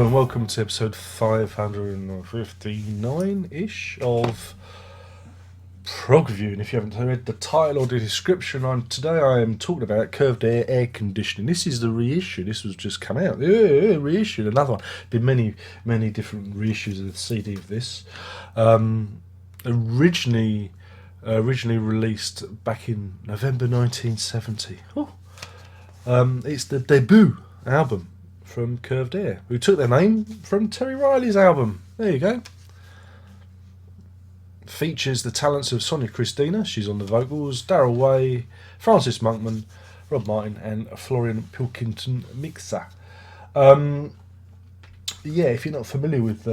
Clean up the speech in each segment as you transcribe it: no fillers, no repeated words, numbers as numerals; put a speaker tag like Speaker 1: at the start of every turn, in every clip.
Speaker 1: Hello and welcome to episode 559-ish of Prog Review. And if you haven't read the title or the description, today I am talking about curved air conditioning. This is the reissue. This was just come out. Reissued, another one. Been many different reissues of the CD of this. Originally released back in November 1970. It's the debut album from Curved Air, who took their name from Terry Riley's album. There you go. Features the talents of Sonia Christina, she's on the vocals, Darryl Way, Francis Monkman, Rob Martin, and Florian Pilkington mixer. If you're not familiar with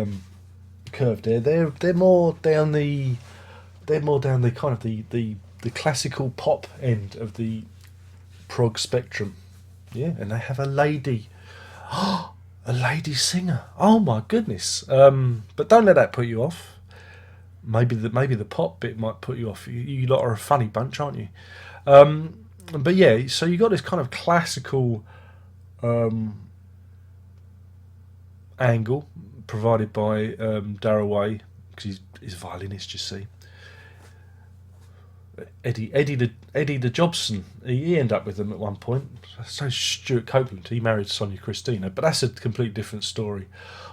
Speaker 1: Curved Air, they're more down the kind of the classical pop end of the prog spectrum. Yeah, and they have a lady singer. Oh my goodness! But don't let that put you off. Maybe the pop bit might put you off. You lot are a funny bunch, aren't you? But yeah, so you got this kind of classical angle provided by Darryl Way, because he's a violinist, you see. Eddie the Jobson, he ended up with them at one point. So Stuart Copeland, he married Sonia Christina, but that's a complete different story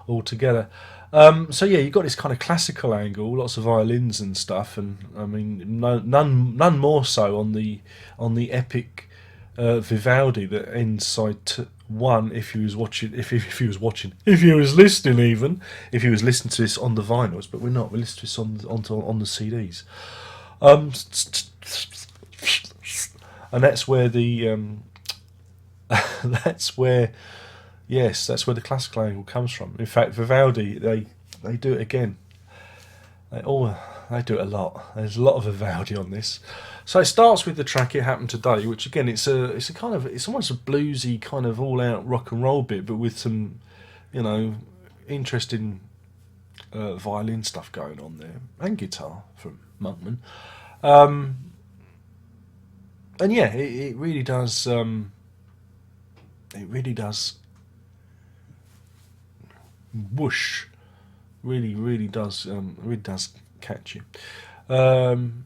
Speaker 1: altogether. So yeah, you've got this kind of classical angle, lots of violins and stuff, and I mean none more so on the epic Vivaldi that ends side one. If he was listening to this on the vinyls, but we're not. We listen to this on the CDs. And that's where the that's where the classical angle comes from. In fact, Vivaldi, they do it again. They do it a lot. There's a lot of Vivaldi on this. So it starts with the track "It Happened Today," which again it's almost a bluesy kind of all out rock and roll bit, but with some interesting violin stuff going on there, and guitar from Monkman. And yeah, it really does. It really does. Whoosh! Really does. Really does catch you. And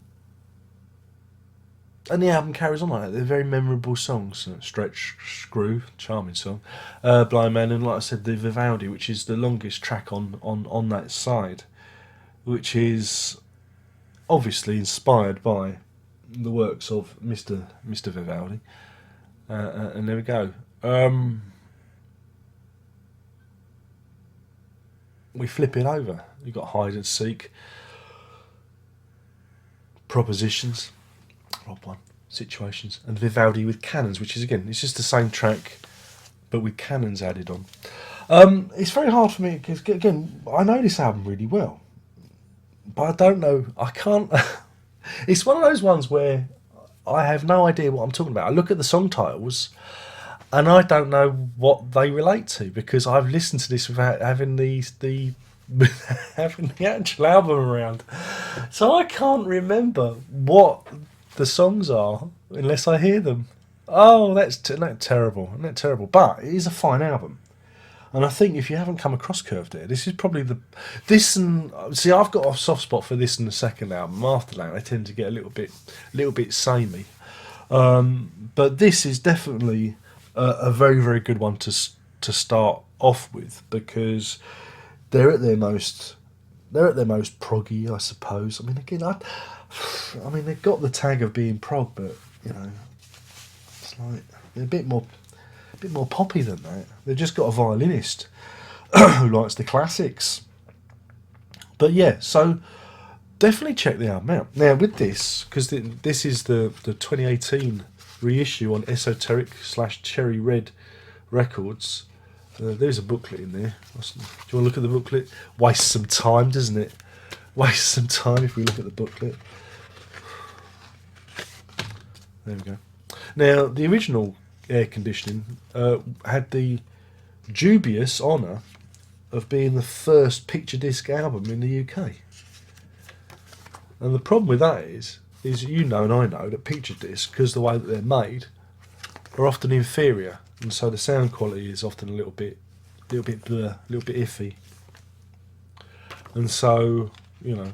Speaker 1: the album carries on like that. They're very memorable songs. Stretch, Screw, charming song. Blind Man, and like I said, the Vivaldi, which is the longest track on that side, which is obviously inspired by the works of Mr. Vivaldi. And there we go. We flip it over. You've got Hide and Seek, Propositions, Rob One, Situations, and Vivaldi with Cannons, which is again, it's just the same track, but with cannons added on. It's very hard for me because again, I know this album really well, but I don't know. I can't. It's one of those ones where I have no idea what I'm talking about. I look at the song titles and I don't know what they relate to because I've listened to this without having having the actual album around. So I can't remember what the songs are unless I hear them. Oh, that's terrible. Isn't that terrible? But it is a fine album. And I think if you haven't come across Curved Air, this is probably see, I've got a soft spot for this and the second album. After that, they tend to get a little bit samey. But this is definitely a very, very good one to start off with because they're at their most proggy, I suppose. I mean, again, they've got the tag of being prog, but it's like they're a bit more poppy than that. They've just got a violinist who likes the classics. But yeah, so definitely check the album out. Now with this, because this is the 2018 reissue on Esoteric/Cherry Red Records. There's a booklet in there. Do you want to look at the booklet? Waste some time, doesn't it? Waste some time if we look at the booklet. There we go. Now the original air conditioning had the dubious honour of being the first picture disc album in the UK. And the problem with that is and I know that picture discs, because the way that they're made, are often inferior, and so the sound quality is often a little bit a little bit iffy. And so, you know,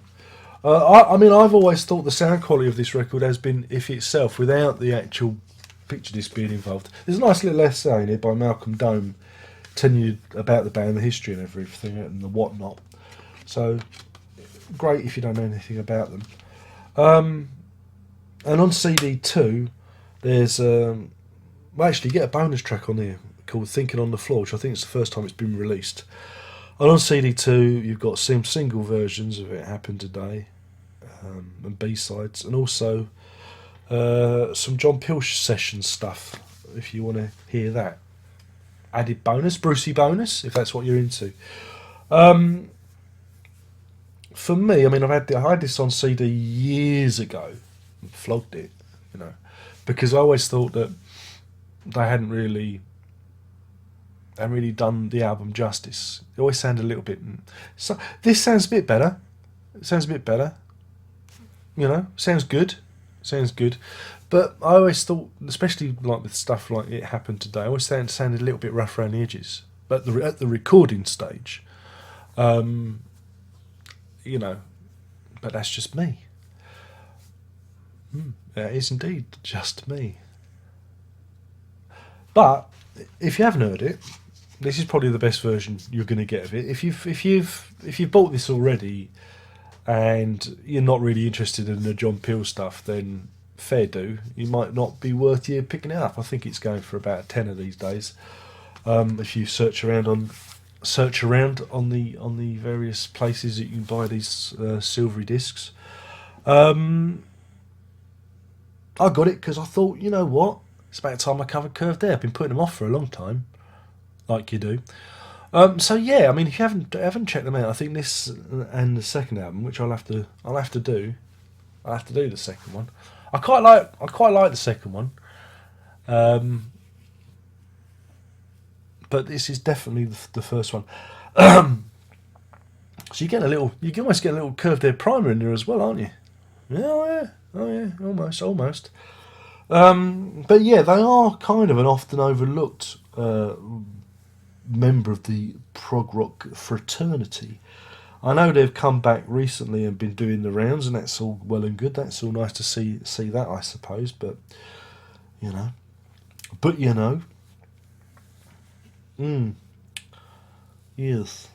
Speaker 1: I mean, I've always thought the sound quality of this record has been iffy itself without the actual picture disc being involved. There's a nice little essay in here by Malcolm Dome telling you about the band, the history and everything and the whatnot. So, great if you don't know anything about them. And on CD 2, there's... well, actually, you get a bonus track on here called Thinking on the Floor, which I think is the first time it's been released. And on CD 2, you've got some single versions of It Happened Today and B-sides, and also some John Peel session stuff, if you want to hear that. Added bonus, Brucey bonus, if that's what you're into. For me, I mean, I had this on CD years ago, and flogged it, you know, because I always thought that they hadn't really done the album justice. It always sounded a little bit... So this sounds a bit better. It sounds a bit better. You know, sounds good. Sounds good. But I always thought, especially like with stuff like It Happened Today, I always thought it sounded a little bit rough around the edges. But at the recording stage, you know, but that's just me. That is indeed just me. But if you haven't heard it, this is probably the best version you're going to get of it. If you've bought this already and you're not really interested in the John Peel stuff, then fair do. It might not be worth you picking it up. I think it's going for about a tenner these days. If you search around on the various places that you can buy these silvery discs. I got it because I thought, you know what? It's about time I covered Curved Air. I've been putting them off for a long time, like you do. So yeah, I mean, if you haven't checked them out, I think this and the second album, which I'll have to do the second one. I quite like the second one, but this is definitely the first one. So you can almost get a little Curved Air primer in there as well, aren't you? Yeah, oh yeah, almost. But yeah, they are kind of an often overlooked member of the prog rock fraternity. I know they've come back recently and been doing the rounds, and that's all well and good. That's all nice to see that, I suppose. But you know, yes.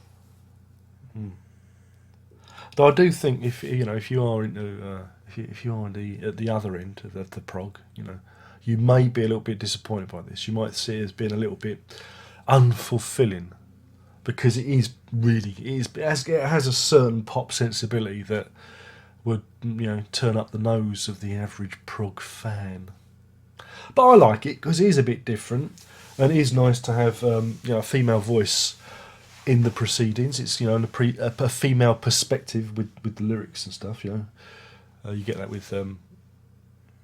Speaker 1: Though I do think if you are into if you are at the other end of the prog, you know, you may be a little bit disappointed by this. You might see it as being a little bit unfulfilling, because it has a certain pop sensibility that would, you know, turn up the nose of the average prog fan. But I like it because it is a bit different, and it is nice to have a female voice in the proceedings. It's, you know, a female perspective with the lyrics and stuff. You know, you get that with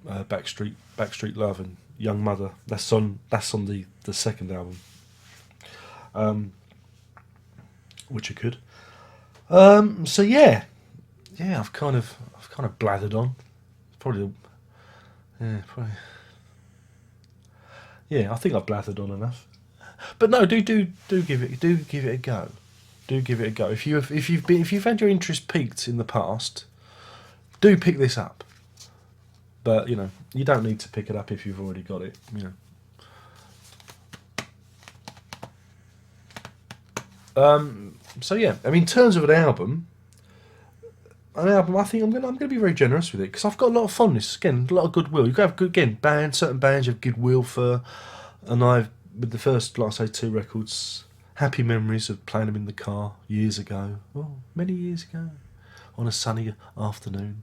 Speaker 1: Backstreet Love and Young Mother. That's on the second album, which are good. So yeah, I've kind of blathered on. Probably. Yeah, I think I've blathered on enough. But no, do give it a go. Do give it a go. If you've had your interest piqued in the past, do pick this up. But you know, you don't need to pick it up if you've already got it. You know. So yeah, I mean, in terms of an album, I think I'm gonna be very generous with it because I've got a lot of fondness. Again, a lot of goodwill. You have certain bands you have goodwill for, and with the first, like I say, 2 records, happy memories of playing them in the car years ago. Oh, many years ago, on a sunny afternoon.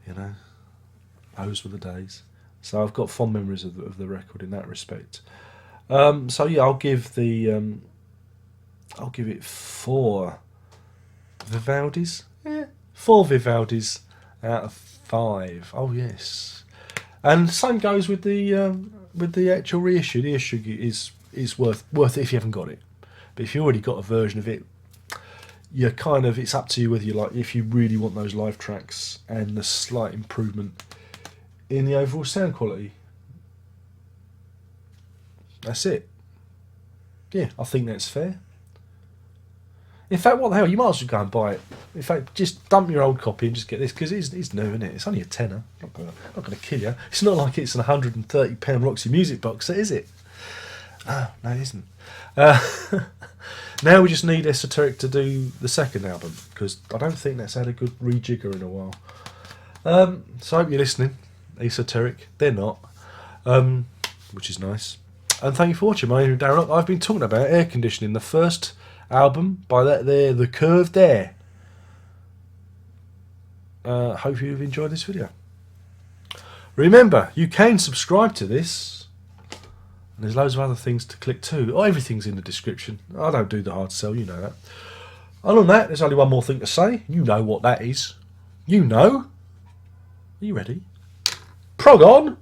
Speaker 1: You know, those were the days. So I've got fond memories of the record in that respect. So yeah, I'll give it 4 Vivaldis. Yeah, 4 Vivaldis out of 5. Oh yes, and same goes with the actual reissue. The issue is worth it if you haven't got it. But if you already got a version of it, it's up to you whether you like. If you really want those live tracks and the slight improvement in the overall sound quality, that's it. Yeah, I think that's fair. In fact, what the hell? You might as well go and buy it. In fact, just dump your old copy and just get this, because it's new, isn't it? It's only a tenner. Not gonna kill you. It's not like it's an £130 Roxy Music box set, is it? Oh, no, it isn't. Now we just need Esoteric to do the second album, because I don't think that's had a good rejigger in a while. So I hope you're listening, Esoteric. They're not, which is nice. And thank you for watching. My name is Darren. I've been talking about Air Conditioning, the first album by that there, The Curved Air. Hope you've enjoyed this video. Remember, you can subscribe to this, and there's loads of other things to click too. Oh, everything's in the description. I don't do the hard sell, you know that. Other than that, there's only one more thing to say. You know what that is. You know. Are you ready? Prog on!